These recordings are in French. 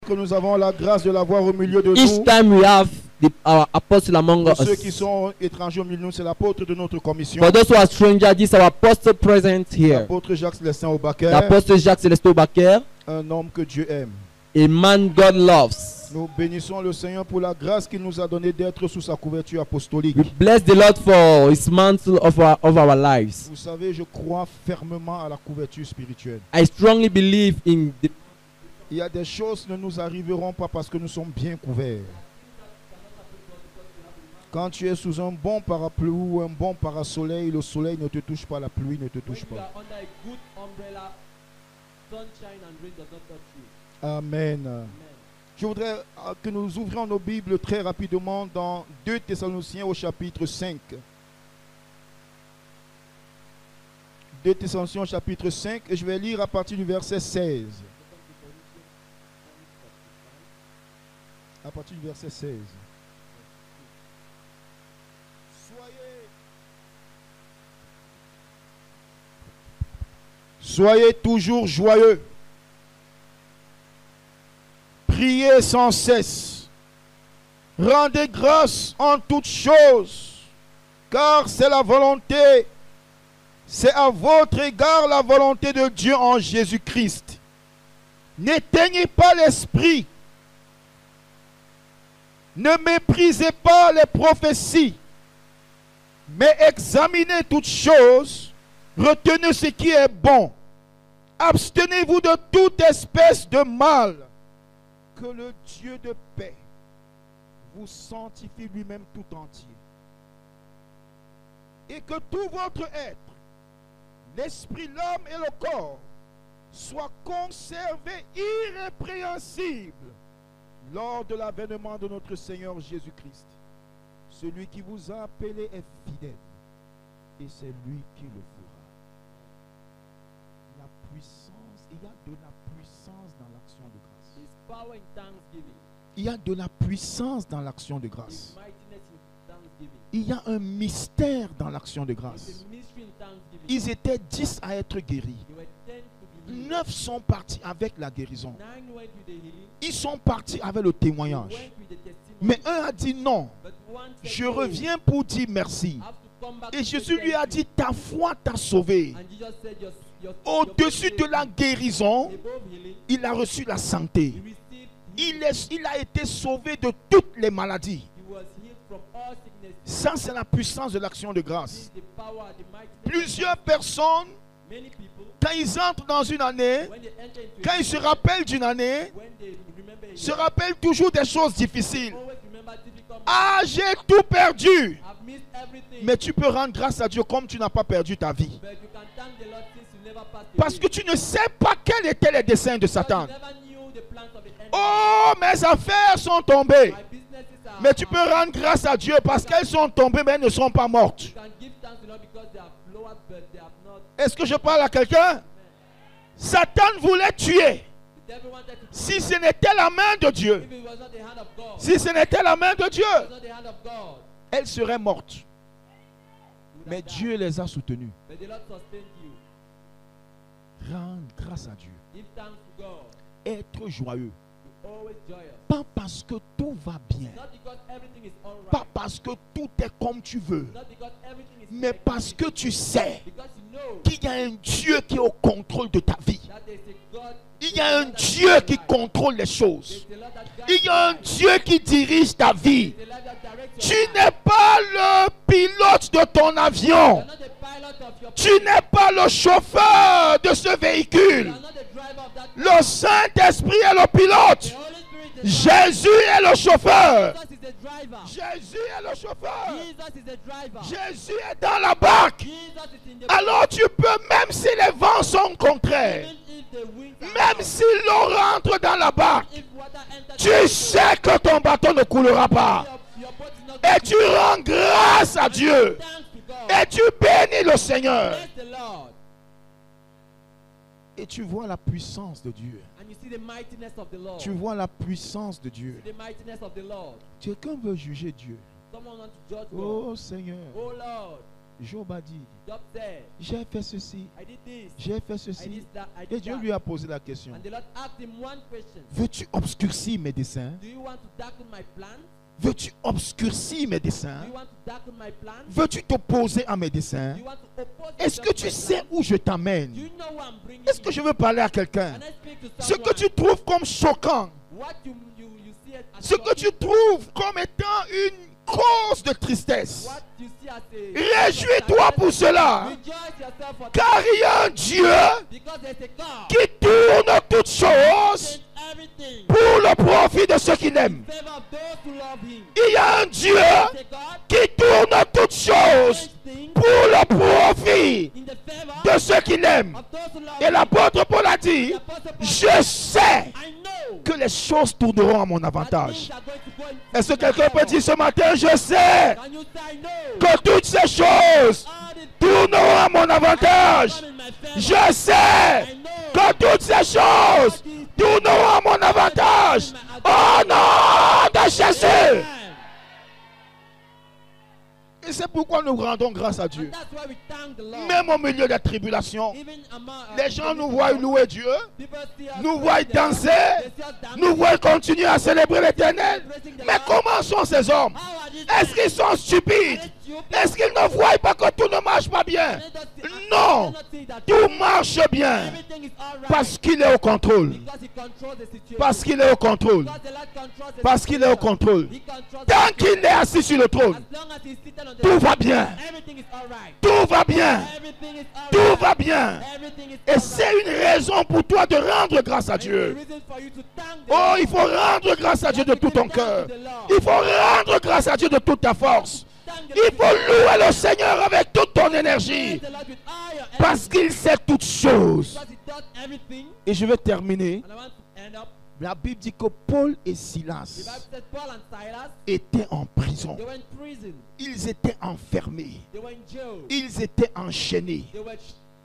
Que nous avons la grâce de l'avoir au milieu de Each nous. time we have our apostle among Pour ceux us. qui sont étrangers au milieu de nous, c'est l'apôtre de notre commission. For those who are strangers, this is our apostle present here. L'apôtre Jacques Célestin Aubaker, L'apostle Jacques Célestin Aubaker, un homme que Dieu aime. a man God loves. Nous bénissons le Seigneur pour la grâce qu'il nous a donnée d'être sous sa couverture apostolique. We bless the Lord for his mantle of our lives. Vous savez, je crois fermement à la couverture spirituelle. I strongly believe in the Il y a des choses qui ne nous arriveront pas parce que nous sommes bien couverts. Quand tu es sous un bon parapluie ou un bon parasoleil, le soleil ne te touche pas, la pluie ne te touche pas. Amen. Je voudrais que nous ouvrions nos Bibles très rapidement dans 2 Thessaloniciens au chapitre 5. 2 Thessaloniciens au chapitre 5 et je vais lire à partir du verset 16. À partir du verset 16. Soyez toujours joyeux. Priez sans cesse. Rendez grâce en toutes choses, car c'est la volonté, c'est à votre égard la volonté de Dieu en Jésus-Christ. N'éteignez pas l'esprit. Ne méprisez pas les prophéties, mais examinez toutes choses, retenez ce qui est bon. Abstenez-vous de toute espèce de mal. Que le Dieu de paix vous sanctifie lui-même tout entier. Et que tout votre être, l'esprit, l'âme et le corps, soient conservés irrépréhensibles lors de l'avènement de notre Seigneur Jésus-Christ. Celui qui vous a appelé est fidèle et c'est lui qui le fera. La puissance, il y a de la puissance dans l'action de grâce. Il y a de la puissance dans l'action de grâce. Il y a un mystère dans l'action de grâce. Ils étaient 10 à être guéris. 9 sont partis avec la guérison. Ils sont partis avec le témoignage. Mais un a dit non. Je reviens pour dire merci. Et Jésus lui a dit, ta foi t'a sauvé. Au-dessus de la guérison, il a reçu la santé. Il a été sauvé de toutes les maladies. Ça, c'est la puissance de l'action de grâce. Plusieurs personnes, quand ils entrent dans une année, quand ils se rappellent d'une année, se rappellent toujours des choses difficiles. Ah, j'ai tout perdu. Mais tu peux rendre grâce à Dieu comme tu n'as pas perdu ta vie. Parce que tu ne sais pas quels étaient les desseins de Satan. Oh, mes affaires sont tombées. Mais tu peux rendre grâce à Dieu parce qu'elles sont tombées mais elles ne sont pas mortes. Est-ce que je parle à quelqu'un? Satan voulait tuer. Si ce n'était la main de Dieu, si ce n'était la main de Dieu, elles seraient mortes. Mais Dieu les a soutenues. Rendre grâce à Dieu. Être joyeux. Pas parce que tout va bien. Pas parce que tout est comme tu veux. Mais parce que tu sais qu'il y a un Dieu qui est au contrôle de ta vie. Il y a un Dieu qui contrôle les choses. Il y a un Dieu qui dirige ta vie. Tu n'es pas le pilote de ton avion. Tu n'es pas le chauffeur de ce véhicule. Le Saint-Esprit est le pilote. Jésus est le chauffeur. Jésus est le chauffeur. Jésus est dans la barque. Alors tu peux, même si les vents sont contraires, même si l'eau rentre dans la barque, tu sais que ton bateau ne coulera pas. Et tu rends grâce à Dieu. Et tu bénis le Seigneur. Et tu vois la puissance de Dieu. Tu vois la puissance de Dieu. Quelqu'un veut juger Dieu. Oh Seigneur. Job a dit, Job said, j'ai fait ceci, I did this, j'ai fait I ceci. did that, I Et did Dieu that. lui a posé la question. And the Lord asked him one question. Veux-tu obscurcir mes desseins? Do you want to darken my plans? Veux-tu obscurcir mes Do desseins? you want to darken my plans? Veux-tu t'opposer à mes desseins? Do you want to oppose Est-ce que yourself tu to my sais plans? où je Do t'amène? you know where I'm bringing Est-ce que you? je veux parler à quelqu'un? Can I speak to Ce que someone? tu trouves comme choquant, What you see as ce que tu shocking, trouves comme étant une cause de tristesse, what you see as a réjouis-toi pour cela, rejoice yourself for car il y a un Dieu because there's a God qui tourne toutes choses change everything pour le profit de ceux qui l'aiment. in favor of those who love him. Il y a un Dieu There's a God qui tourne toutes choses change things pour le profit in the favor de ceux qui l'aiment. of those who love Et him. l'apôtre Paul a dit, The Apostle Paul je said, sais I know que les choses tourneront à mon that avantage. things are going to go in Est-ce que my quelqu'un peut favor. dire ce matin, je sais Can you say I know que toutes ces choses all the things tourneront à mon avantage? come in my favor? Je sais I know que toutes ces choses tourneront à mon avantage. Au nom de Jésus. Amen. Et c'est pourquoi nous rendons grâce à Dieu. And that's why we thank the Lord. Même au milieu des tribulations, Even among, les gens nous voient louer Dieu, people see us nous praise voient the Lord. danser, They see us dancing, nous voient continuer à célébrer l'Éternel. praising the Mais Lord. comment sont ces hommes? How are these Est-ce qu'ils sont stupides? Are they stupid? Est-ce qu'ils ne voient pas que tout ne marche pas bien? They don't see- Non, they don't see that tout marche bien everything is all right parce qu'il est au contrôle. because he controls the situation. Parce qu'il est au contrôle. Because the Lord controls the Parce qu'il est au situation. contrôle. He controls Tant the qu'il est assis sur le trône, As long as he's seated on the tout va throne, bien. everything is all right. Tout va bien. Everything is all Tout right. va bien. Everything is Et all c'est right. une raison pour toi de rendre grâce à And it's a Dieu. reason for you to thank the Oh, Lord. il faut rendre grâce à Dieu de tout ton cœur. Il faut rendre grâce à Dieu de toute ta force. Thank the Il Lord faut with- louer le Seigneur avec toute ton énergie. praise the Lord with all your Parce energy. qu'il sait toutes choses. Because he does everything. Et je vais terminer. And I want to end up. La Bible dit que Paul et The Silas Bible said Paul and Silas, étaient en prison. they were in prison. Ils étaient enfermés. They were in jail. Ils étaient enchaînés. They were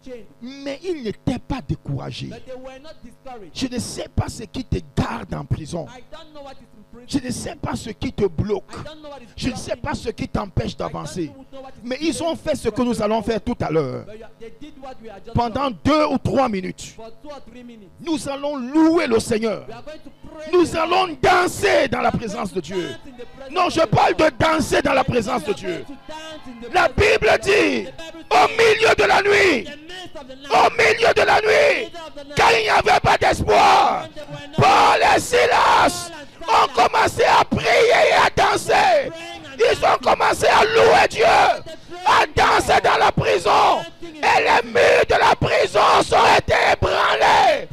chained. Mais ils n'étaient pas découragés. But they were not discouraged. Je ne sais pas ce qui te garde en prison. I don't know what is in prison. Je ne sais pas ce qui te bloque. I don't know what is Je ne sais blocking pas you. ce qui t'empêche I don't d'avancer. know what is Mais ils ont preventing fait ce you que from nous allons moving faire tout à l'heure. forward. But they did what we are just Pendant done. 2 ou 3 minutes, For 2 or 3 minutes. nous allons louer le Seigneur. We are going to pray. Nous the allons Lord. danser dans la We are présence going de to Dieu. dance in the presence Non, of je the parle de Lord. danser dans la I said présence we de are Dieu. going to dance in the La presence of Bible the Lord. dit, The Bible au says, milieu de la nuit, in the midst of the night, au milieu de la nuit, middle of the night, quand il n'y avait pas d'espoir, when there were no Paul et Silas ont commencé à prier et à danser. Ils ont commencé à louer Dieu, à danser dans la prison. Et les murs de la prison ont été ébranlés.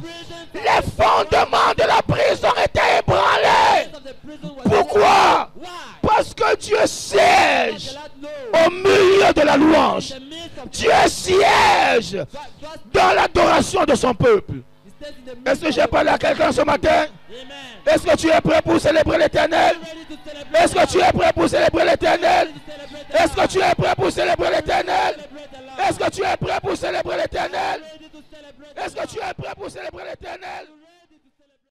Les fondements de la prison étaient ébranlés. of the prison was Pourquoi? Why? Parce que Dieu siège The Lord knows. au milieu de la louange. In the midst of Dieu siège God dans l'adoration de son peuple. he stays in the midst Est-ce que of j'ai the- parlé à quelqu'un ce matin? Amen. Est-ce que tu es prêt pour célébrer l'Éternel? Ready to celebrate Est-ce que tu es prêt pour célébrer l'Éternel? to celebrate the Est-ce que Lord. tu es prêt pour célébrer l'Éternel? Celebrate the Lord. Est-ce que tu es prêt pour